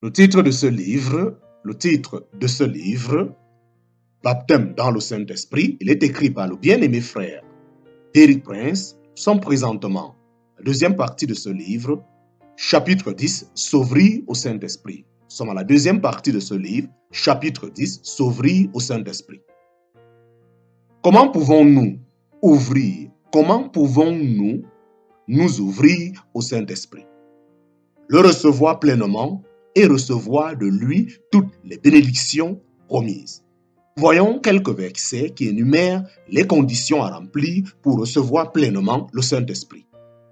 Le titre de ce livre, Baptême dans le Saint-Esprit, il est écrit par le bien-aimé frère Derek Prince. Nous sommes présentement la deuxième partie de ce livre, chapitre 10, S'ouvrir au Saint-Esprit. Nous sommes à la deuxième partie de ce livre, chapitre 10, S'ouvrir au Saint-Esprit. Comment pouvons-nous nous ouvrir au Saint-Esprit? Le recevoir pleinement et recevoir de lui toutes les bénédictions promises. Voyons quelques versets qui énumèrent les conditions à remplir pour recevoir pleinement le Saint-Esprit.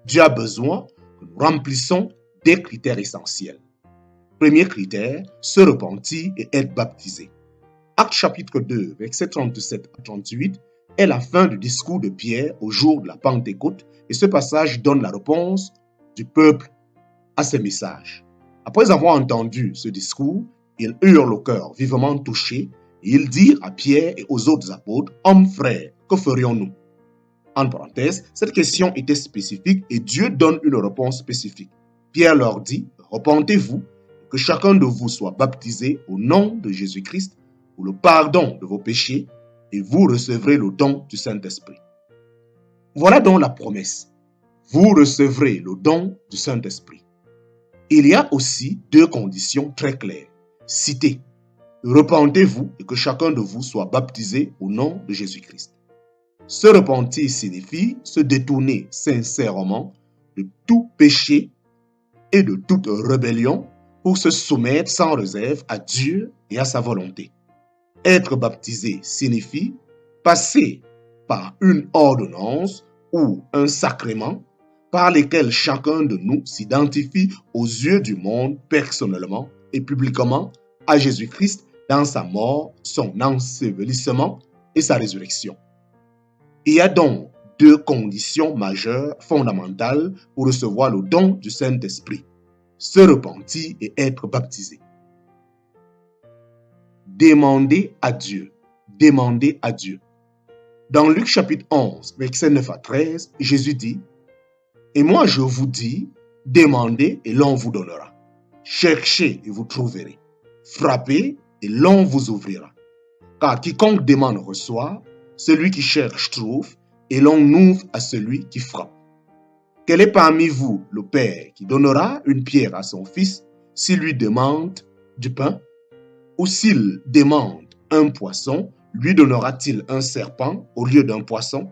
Dieu a besoin que nous remplissions des critères essentiels. Premier critère, se repentir et être baptisé. Actes chapitre 2, versets 37 à 38 est la fin du discours de Pierre au jour de la Pentecôte et ce passage donne la réponse du peuple à ces messages. Après avoir entendu ce discours, ils eurent le cœur vivement touché et ils dirent à Pierre et aux autres apôtres, « Hommes frères, que ferions-nous » En parenthèse, cette question était spécifique et Dieu donne une réponse spécifique. Pierre leur dit, « Repentez-vous, que chacun de vous soit baptisé au nom de Jésus-Christ pour le pardon de vos péchés et vous recevrez le don du Saint-Esprit. » Voilà donc la promesse. Vous recevrez le don du Saint-Esprit. Il y a aussi deux conditions très claires. Citez, repentez-vous et que chacun de vous soit baptisé au nom de Jésus-Christ. Se repentir signifie se détourner sincèrement de tout péché et de toute rébellion pour se soumettre sans réserve à Dieu et à sa volonté. Être baptisé signifie passer par une ordonnance ou un sacrement par lesquels chacun de nous s'identifie aux yeux du monde personnellement et publiquement à Jésus-Christ dans sa mort, son ensevelissement et sa résurrection. Il y a donc deux conditions majeures fondamentales pour recevoir le don du Saint-Esprit, se repentir et être baptisé. Demandez à Dieu. Demandez à Dieu. Dans Luc chapitre 11, versets 9 à 13, Jésus dit, « Et moi je vous dis, demandez et l'on vous donnera. Cherchez et vous trouverez. Frappez et l'on vous ouvrira. Car quiconque demande reçoit, celui qui cherche trouve, et l'on ouvre à celui qui frappe. Quel est parmi vous le père qui donnera une pierre à son fils s'il lui demande du pain? Ou s'il demande un poisson, lui donnera-t-il un serpent au lieu d'un poisson?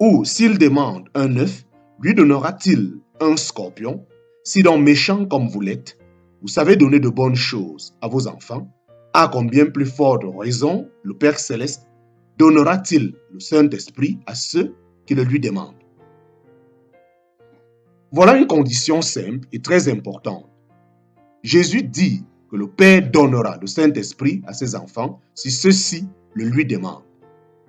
Ou s'il demande un œuf, lui donnera-t-il un scorpion? Si donc méchant comme vous l'êtes, vous savez donner de bonnes choses à vos enfants, à combien plus forte raison le Père Céleste donnera-t-il le Saint-Esprit à ceux qui le lui demandent? Voilà une condition simple et très importante. Jésus dit que le Père donnera le Saint-Esprit à ses enfants si ceux-ci le lui demandent.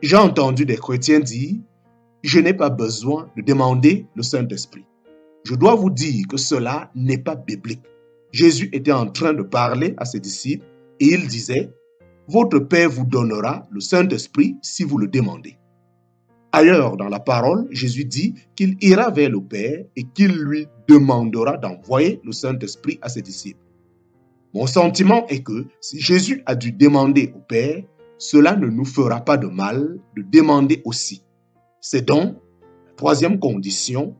J'ai entendu des chrétiens dire « Je n'ai pas besoin de demander le Saint-Esprit ». Je dois vous dire que cela n'est pas biblique. Jésus était en train de parler à ses disciples et il disait « Votre Père vous donnera le Saint-Esprit si vous le demandez ». Ailleurs dans la parole, Jésus dit qu'il ira vers le Père et qu'il lui demandera d'envoyer le Saint-Esprit à ses disciples. Mon sentiment est que si Jésus a dû demander au Père, cela ne nous fera pas de mal de demander aussi. C'est donc la troisième condition,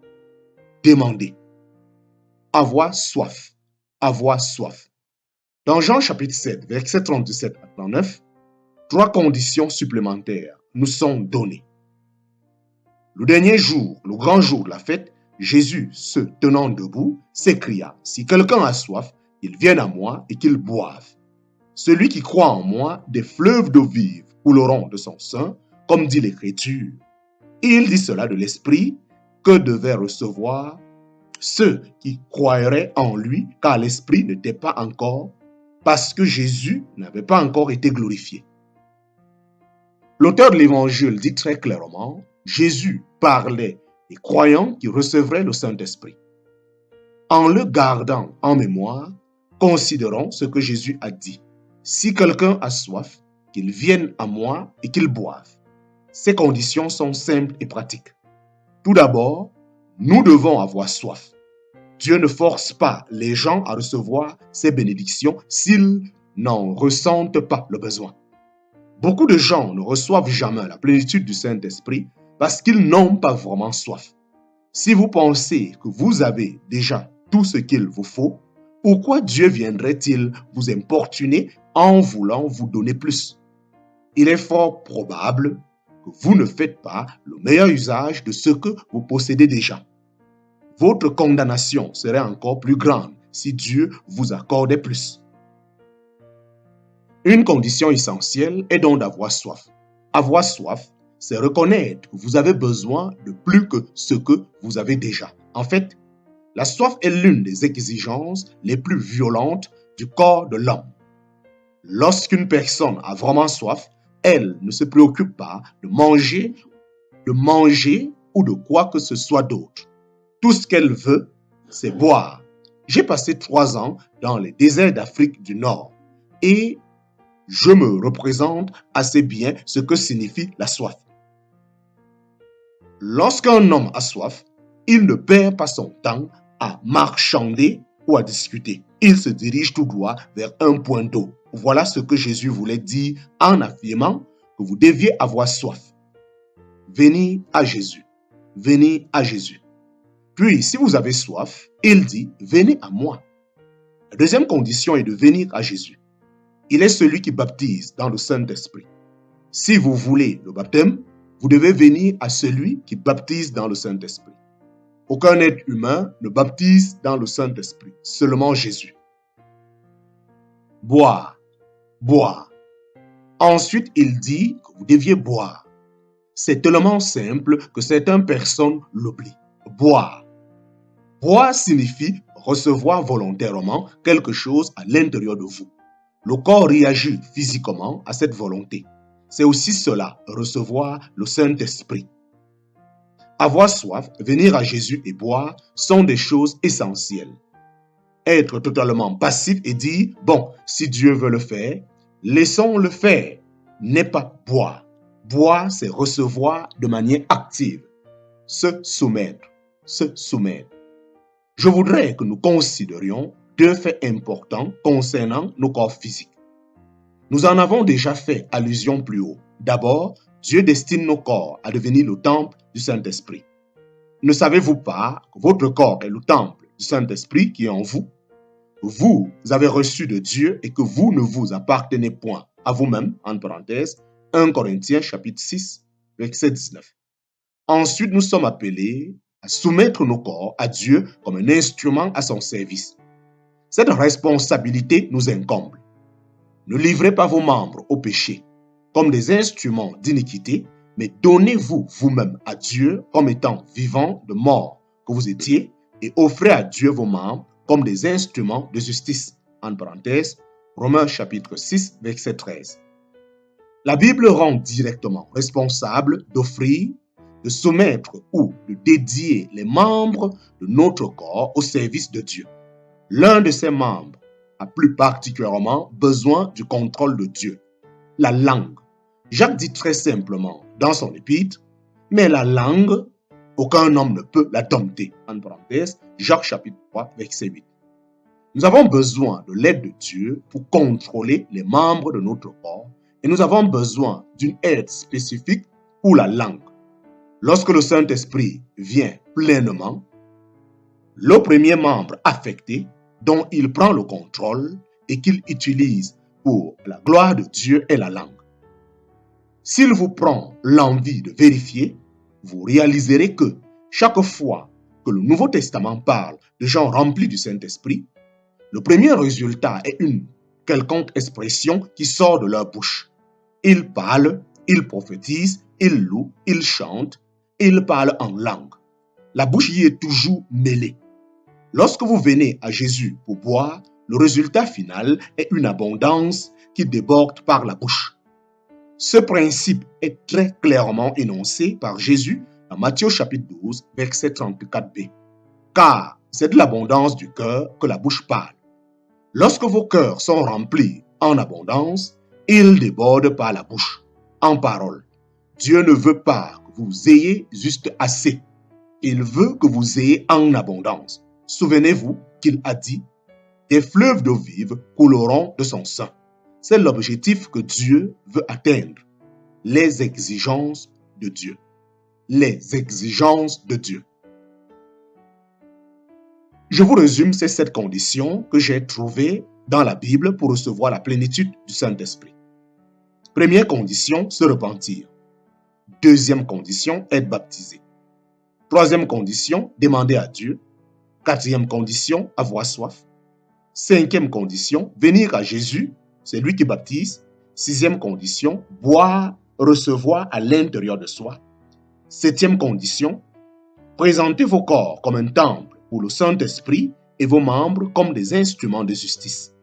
demander. Avoir soif. Avoir soif. Dans Jean chapitre 7, versets 37 à 39, trois conditions supplémentaires nous sont données. Le dernier jour, le grand jour de la fête, Jésus, se tenant debout, s'écria, « Si quelqu'un a soif, qu'il vienne à moi et qu'il boive. Celui qui croit en moi, des fleuves d'eau vive couleront de son sein, comme dit l'Écriture. » Et il dit cela de l'Esprit que devaient recevoir ceux qui croiraient en lui, car l'Esprit n'était pas encore, parce que Jésus n'avait pas encore été glorifié. L'auteur de l'Évangile dit très clairement, Jésus parlait des croyants qui recevraient le Saint-Esprit. En le gardant en mémoire, considérons ce que Jésus a dit. Si quelqu'un a soif, qu'il vienne à moi et qu'il boive. Ces conditions sont simples et pratiques. Tout d'abord, nous devons avoir soif. Dieu ne force pas les gens à recevoir ses bénédictions s'ils n'en ressentent pas le besoin. Beaucoup de gens ne reçoivent jamais la plénitude du Saint-Esprit parce qu'ils n'ont pas vraiment soif. Si vous pensez que vous avez déjà tout ce qu'il vous faut, pourquoi Dieu viendrait-il vous importuner en voulant vous donner plus? Il est fort probable que vous ne faites pas le meilleur usage de ce que vous possédez déjà. Votre condamnation serait encore plus grande si Dieu vous accordait plus. Une condition essentielle est donc d'avoir soif. Avoir soif, c'est reconnaître que vous avez besoin de plus que ce que vous avez déjà. En fait, la soif est l'une des exigences les plus violentes du corps de l'homme. Lorsqu'une personne a vraiment soif, elle ne se préoccupe pas de manger ou de quoi que ce soit d'autre. Tout ce qu'elle veut, c'est boire. J'ai passé 3 ans dans les déserts d'Afrique du Nord et je me représente assez bien ce que signifie la soif. Lorsqu'un homme a soif, il ne perd pas son temps à marchander ou à discuter. Il se dirige tout droit vers un point d'eau. Voilà ce que Jésus voulait dire en affirmant que vous deviez avoir soif. Venez à Jésus. Venez à Jésus. Puis, si vous avez soif, il dit, venez à moi. La deuxième condition est de venir à Jésus. Il est celui qui baptise dans le Saint-Esprit. Si vous voulez le baptême, vous devez venir à celui qui baptise dans le Saint-Esprit. Aucun être humain ne baptise dans le Saint-Esprit, seulement Jésus. Boire, boire. Ensuite, il dit que vous deviez boire. C'est tellement simple que certaines personnes l'oublient. Boire. Boire signifie recevoir volontairement quelque chose à l'intérieur de vous. Le corps réagit physiquement à cette volonté. C'est aussi cela, recevoir le Saint-Esprit. Avoir soif, venir à Jésus et boire sont des choses essentielles. Être totalement passif et dire, bon, si Dieu veut le faire, laissons-le faire, n'est pas boire. Boire, c'est recevoir de manière active. Se soumettre, se soumettre. Je voudrais que nous considérions 2 faits importants concernant nos corps physiques. Nous en avons déjà fait allusion plus haut. D'abord, Dieu destine nos corps à devenir le temple du Saint-Esprit. Ne savez-vous pas que votre corps est le temple du Saint-Esprit qui est en vous? Vous avez reçu de Dieu et que vous ne vous appartenez point à vous-même, entre parenthèses, 1 Corinthiens chapitre 6, verset 19. Ensuite, nous sommes appelés à soumettre nos corps à Dieu comme un instrument à son service. Cette responsabilité nous incombe. Ne livrez pas vos membres au péché comme des instruments d'iniquité, mais donnez-vous vous-même à Dieu comme étant vivants de mort que vous étiez et offrez à Dieu vos membres comme des instruments de justice. En parenthèse, Romains chapitre 6, verset 13. La Bible rend directement responsable d'offrir, de soumettre ou de dédier les membres de notre corps au service de Dieu. L'un de ces membres a plus particulièrement besoin du contrôle de Dieu, la langue. Jacques dit très simplement dans son épître, mais la langue, aucun homme ne peut la dompter. En parenthèse, Jacques chapitre 3, verset 8. Nous avons besoin de l'aide de Dieu pour contrôler les membres de notre corps et nous avons besoin d'une aide spécifique pour la langue. Lorsque le Saint-Esprit vient pleinement, le premier membre affecté dont il prend le contrôle et qu'il utilise pour la gloire de Dieu est la langue. S'il vous prend l'envie de vérifier, vous réaliserez que chaque fois que le Nouveau Testament parle de gens remplis du Saint-Esprit, le premier résultat est une quelconque expression qui sort de leur bouche. Ils parlent, ils prophétisent, ils louent, ils chantent, ils parlent en langue. La bouche y est toujours mêlée. Lorsque vous venez à Jésus pour boire, le résultat final est une abondance qui déborde par la bouche. Ce principe est très clairement énoncé par Jésus dans Matthieu chapitre 12, verset 34b. Car c'est de l'abondance du cœur que la bouche parle. Lorsque vos cœurs sont remplis en abondance, ils débordent par la bouche, en parole. Dieu ne veut pas que vous ayez juste assez. Il veut que vous ayez en abondance. Souvenez-vous qu'il a dit « Des fleuves d'eau vive couleront de son sein ». C'est l'objectif que Dieu veut atteindre. Les exigences de Dieu. Les exigences de Dieu. Je vous résume ces 7 conditions que j'ai trouvées dans la Bible pour recevoir la plénitude du Saint-Esprit. Première condition, se repentir. Deuxième condition, être baptisé. Troisième condition, demander à Dieu. Quatrième condition, avoir soif. Cinquième condition, venir à Jésus, c'est lui qui baptise. Sixième condition, boire, recevoir à l'intérieur de soi. Septième condition, présenter vos corps comme un temple pour le Saint-Esprit et vos membres comme des instruments de justice.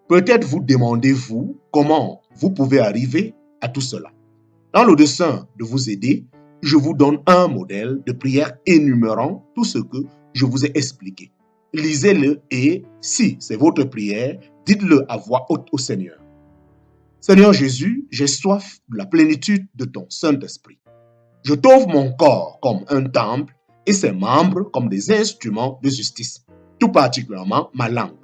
Peut-être vous demandez-vous comment vous pouvez arriver à tout cela. Dans le dessein de vous aider, je vous donne un modèle de prière énumérant tout ce que je vous ai expliqué. Lisez-le et, si c'est votre prière, dites-le à voix haute au Seigneur. Seigneur Jésus, j'ai soif de la plénitude de ton Saint-Esprit. Je t'offre mon corps comme un temple et ses membres comme des instruments de justice, tout particulièrement ma langue.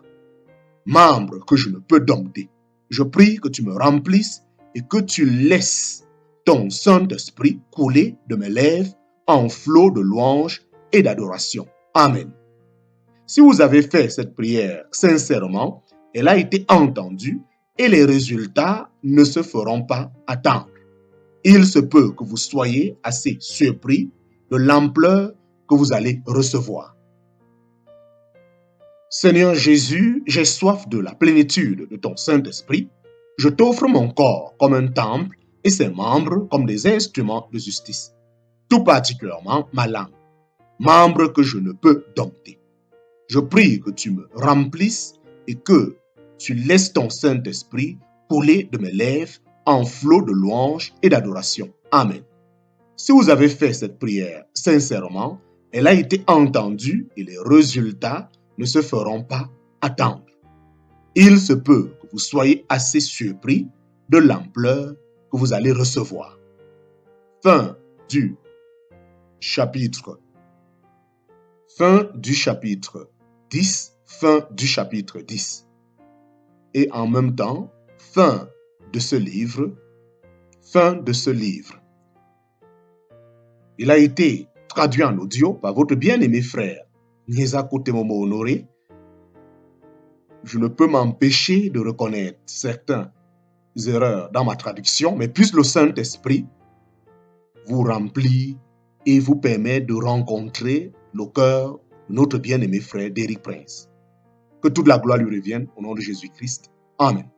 Membre que je ne peux dompter. Je prie que tu me remplisses et que tu laisses ton Saint-Esprit couler de mes lèvres en flot de louanges et d'adoration. Amen. Si vous avez fait cette prière sincèrement, elle a été entendue et les résultats ne se feront pas attendre. Il se peut que vous soyez assez surpris de l'ampleur que vous allez recevoir. Seigneur Jésus, j'ai soif de la plénitude de ton Saint-Esprit. Je t'offre mon corps comme un temple et ses membres comme des instruments de justice, tout particulièrement ma langue, membre que je ne peux dompter. Je prie que tu me remplisses et que tu laisses ton Saint-Esprit couler de mes lèvres en flot de louanges et d'adoration. Amen. Si vous avez fait cette prière sincèrement, elle a été entendue et les résultats ne se feront pas attendre. Il se peut que vous soyez assez surpris de l'ampleur que vous allez recevoir. Fin du chapitre 10, fin du chapitre 10. Et en même temps, fin de ce livre. Il a été traduit en audio par votre bien-aimé frère, Nyezako Temomo Honoré. Je ne peux m'empêcher de reconnaître certaines erreurs dans ma traduction, mais puisse le Saint-Esprit vous remplir et vous permettre de rencontrer le cœur de notre bien-aimé frère Derrick Prince. Que toute la gloire lui revienne au nom de Jésus-Christ. Amen.